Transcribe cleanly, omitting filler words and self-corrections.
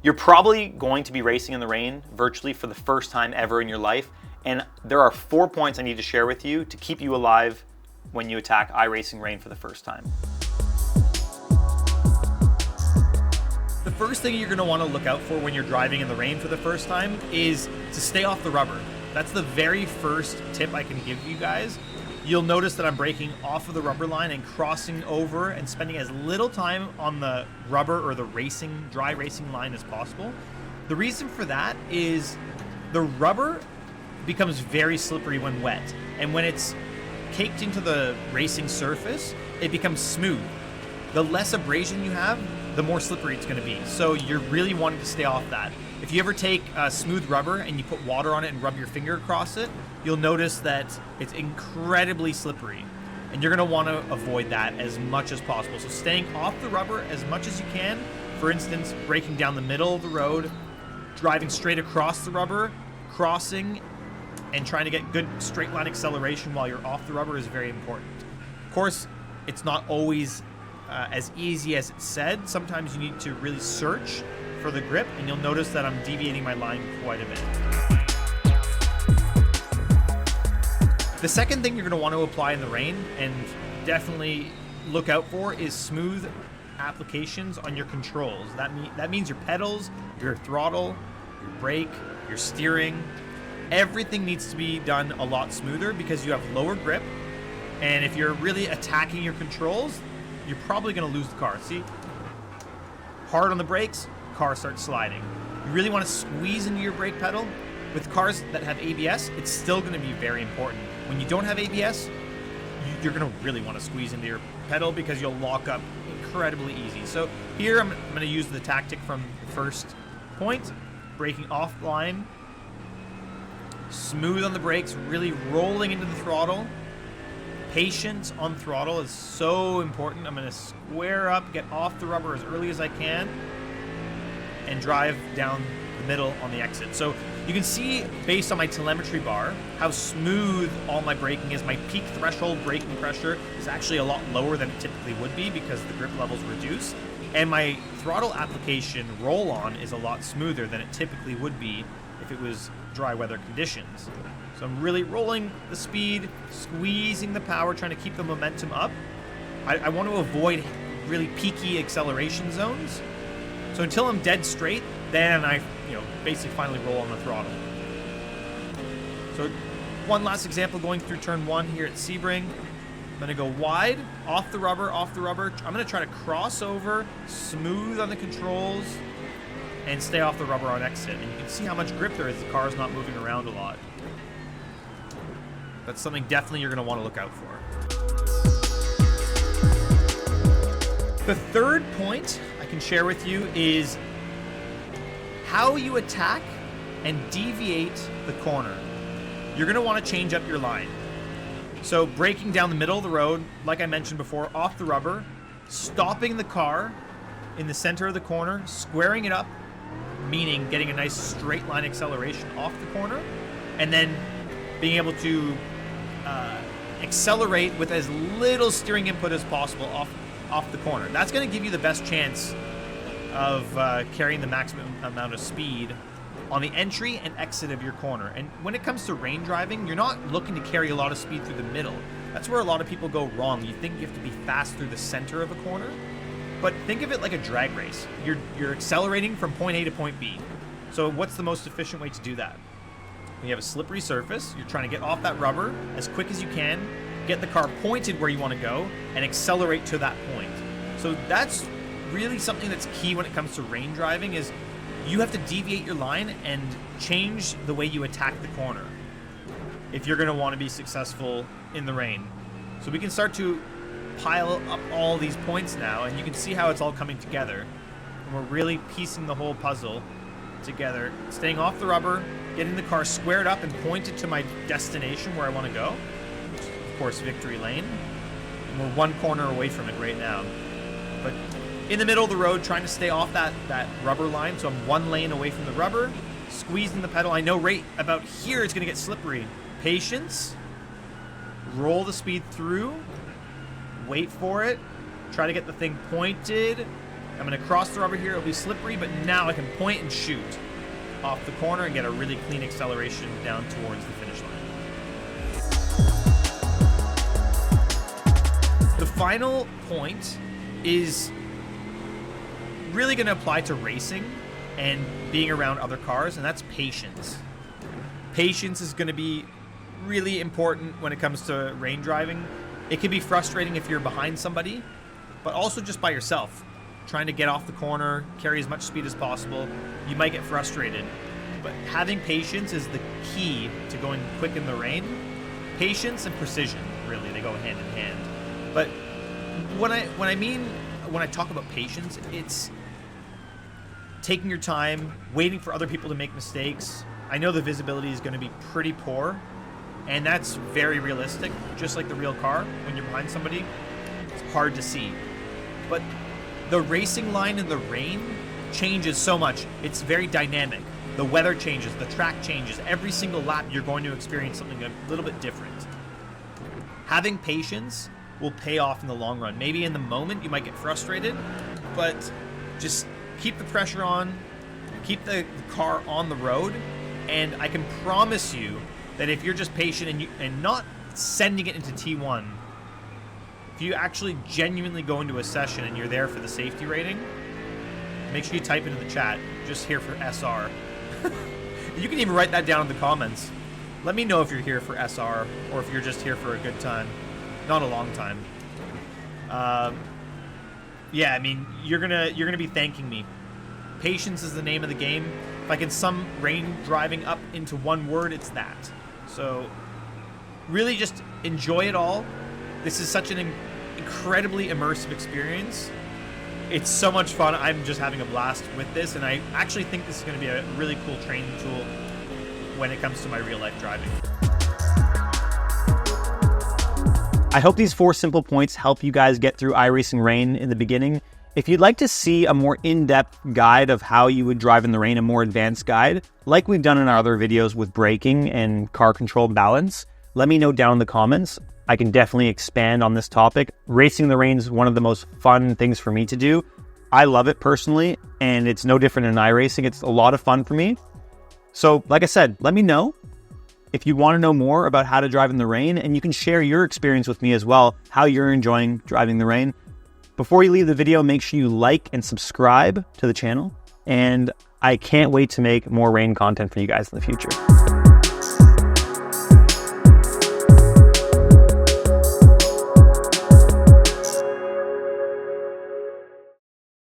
You're probably going to be racing in the rain virtually for the first time ever in your life, and there are 4 points I need to share with you to keep you alive when you attack iRacing rain for the first time. The first thing you're going to want to look out for when you're driving in the rain for the first time is to stay off the rubber. That's the very first tip I can give you guys. You'll notice that I'm braking off of the rubber line and crossing over and spending as little time on the rubber or the dry racing line as possible. The reason for that is the rubber becomes very slippery when wet, and when it's caked into the racing surface, it becomes smooth. The less abrasion you have, the more slippery it's going to be. So you're really wanting to stay off that. If you ever take smooth rubber and you put water on it and rub your finger across it, you'll notice that it's incredibly slippery. And you're going to want to avoid that as much as possible. So staying off the rubber as much as you can. For instance, braking down the middle of the road, driving straight across the rubber, crossing, and trying to get good straight line acceleration while you're off the rubber is very important. Of course, it's not always as easy as it's said. Sometimes you need to really search for the grip, and you'll notice that I'm deviating my line quite a bit. The second thing you're going to want to apply in the rain and definitely look out for is smooth applications on your controls. That means your pedals, your throttle, your brake, your steering. Everything needs to be done a lot smoother because you have lower grip, and if you're really attacking your controls, you're probably going to lose the car. See? Hard on the brakes, car starts sliding. You really want to squeeze into your brake pedal. With cars that have ABS, it's still going to be very important. When you don't have ABS, you're going to really want to squeeze into your pedal because you'll lock up incredibly easy. So here I'm going to use the tactic from the first point, braking off the line, smooth on the brakes, really rolling into the throttle. Patience on throttle is so important. I'm going to square up, get off the rubber as early as I can, and drive down the middle on the exit. So you can see, based on my telemetry bar, how smooth all my braking is. My peak threshold braking pressure is actually a lot lower than it typically would be because the grip level's reduced. And my throttle application roll-on is a lot smoother than it typically would be if it was dry weather conditions. So I'm really rolling the speed, squeezing the power, trying to keep the momentum up. I want to avoid really peaky acceleration zones. So until I'm dead straight, then I basically finally roll on the throttle. So one last example going through turn 1 here at Sebring. I'm going to go wide, off the rubber, off the rubber. I'm going to try to cross over, smooth on the controls, and stay off the rubber on exit. And you can see how much grip there is. The car is not moving around a lot. That's something definitely you're going to want to look out for. The third point I can share with you is how you attack and deviate the corner. You're going to want to change up your line. So braking down the middle of the road, like I mentioned before, off the rubber, stopping the car in the center of the corner, squaring it up, meaning getting a nice straight line acceleration off the corner, and then being able to accelerate with as little steering input as possible off the corner. That's going to give you the best chance of carrying the maximum amount of speed on the entry and exit of your corner. And when it comes to rain driving, you're not looking to carry a lot of speed through the middle. That's where a lot of people go wrong. You think you have to be fast through the center of a corner, but think of it like a drag race. You're accelerating from point A to point B. So what's the most efficient way to do that? When you have a slippery surface, you're trying to get off that rubber as quick as you can, get the car pointed where you want to go, and accelerate to that point. So that's really something that's key when it comes to rain driving, is you have to deviate your line and change the way you attack the corner if you're going to want to be successful in the rain. So we can start to pile up all these points now, and you can see how it's all coming together. And we're really piecing the whole puzzle together, staying off the rubber, getting the car squared up and pointed to my destination where I want to go. Of course, victory lane. And we're one corner away from it right now. But in the middle of the road, trying to stay off that rubber line, so I'm one lane away from the rubber, squeezing the pedal. I know right about here it's going to get slippery. Patience, roll the speed through, wait for it, try to get the thing pointed, I'm going to cross the rubber here. It'll be slippery, but now I can point and shoot off the corner and get a really clean acceleration down towards the finish line. The final point is really going to apply to racing and being around other cars, and that's patience. Patience is going to be really important when it comes to rain driving. It can be frustrating if you're behind somebody, but also just by yourself, trying to get off the corner, carry as much speed as possible. You might get frustrated, but having patience is the key to going quick in the rain. Patience and precision, really, they go hand in hand. But when I talk about patience, it's taking your time, waiting for other people to make mistakes. I know the visibility is going to be pretty poor, and that's very realistic. Just like the real car, when you're behind somebody, it's hard to see. But the racing line in the rain changes so much. It's very dynamic. The weather changes, the track changes. Every single lap, you're going to experience something a little bit different. Having patience will pay off in the long run. Maybe in the moment you might get frustrated, but just keep the pressure on, keep the car on the road, and I can promise you that if you're just patient and not sending it into T1, if you actually genuinely go into a session and you're there for the safety rating, make sure you type into the chat, just here for SR. You can even write that down in the comments. Let me know if you're here for SR or if you're just here for a good time, not a long time. Yeah, I mean, you're gonna be thanking me. Patience is the name of the game. If I can sum rain driving up into one word, it's that. So really just enjoy it all. This is such an incredibly immersive experience. It's so much fun. I'm just having a blast with this, and I actually think this is going to be a really cool training tool when it comes to my real-life driving. I hope these 4 simple points help you guys get through iRacing Rain in the beginning. If you'd like to see a more in-depth guide of how you would drive in the rain, a more advanced guide, like we've done in our other videos with braking and car control balance, let me know down in the comments. I can definitely expand on this topic. Racing in the rain is one of the most fun things for me to do. I love it personally, and it's no different in iRacing. It's a lot of fun for me. So, like I said, let me know if you want to know more about how to drive in the rain, and you can share your experience with me as well, how you're enjoying driving the rain. Before you leave the video, make sure you like and subscribe to the channel, and I can't wait to make more rain content for you guys in the future.